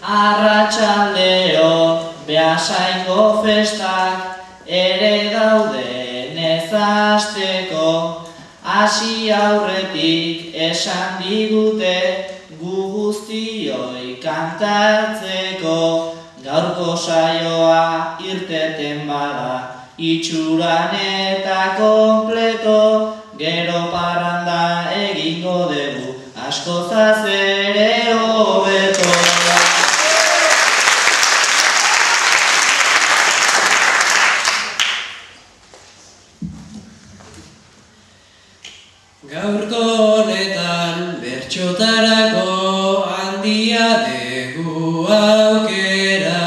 Arratsaldeo Beasaingo festak ere dauden ezasteko, hasi aurretik esan digute gu guztioi kantatzeko. Gaurko saioa irteten bada itxuran eta kompleto, gero parranda egingo dugu askozaz ere hobeto. Gaurko honetan bertsotarako handia dugu aukera,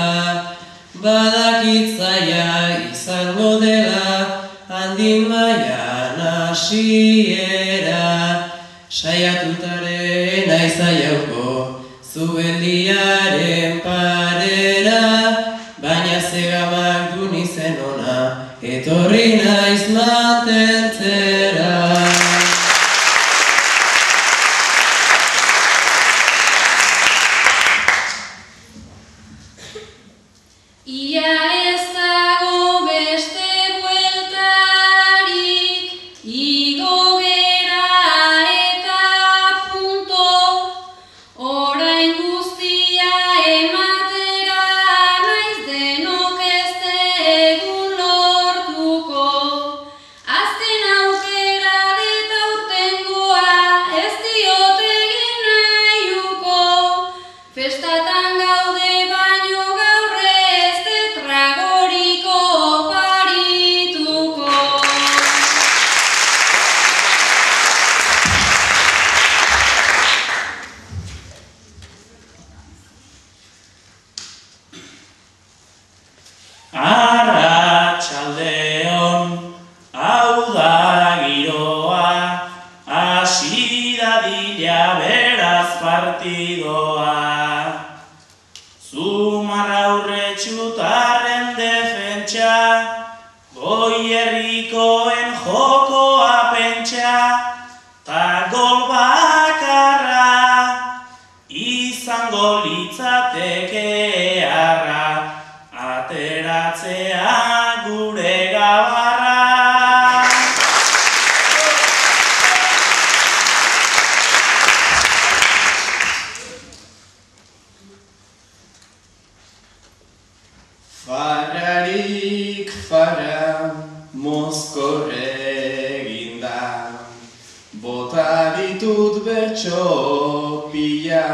badakit zaila izango dela handin mailan hasiera. Saiatutare naiz aiauko zubeldiaren parera, baina zegamak du nizen ona, etorri naiz mantentzera. Ia ez dago beste bueltarik, igo gera eta punto, orain guztia ematera naiz denok ez egun lortuko. Azken aukera eta urtengoa ez diot egin nahi uko, festatan gaude baino gaur ez tragoriko parituko. Arratsaldeon, hau da giroa, hasi dadila beraz partidoa. Zumarraurretxutarren defentsa, Goierrikoen jokoa pentsa, ta gol bakarra izango litzateke harra, ateratzea gure gabarra. Farrarik farra mozkorre eginda, bota ditut bertso pila,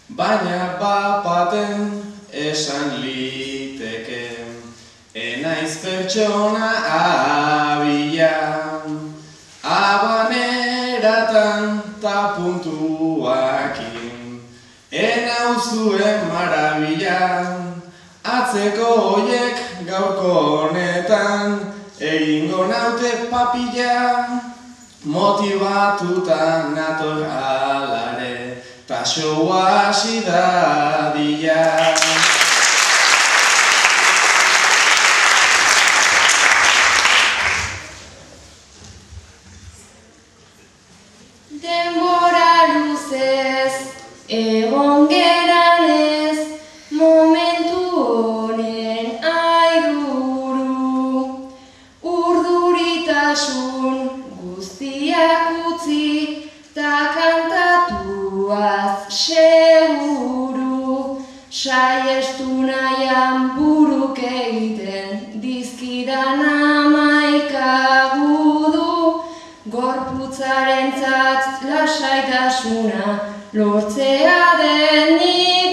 baina bapaten esan liteke, enaiz pertsona abila. Abaneratan ta puntuakin, enauzuen marabila. Atzeko hoiek gaurko honetan egingo naute papilla, motibatuta nator alare, ta showa hasi dadila. Denbora luzez egon geranez, momentu honen airuru, urduritasun guztiak utzi, ta kantatuaz seguru, saiestu nahian buruk egiten dizkidan hamaika gudu, gorputzarentzat lasaitasuna lortzea den nire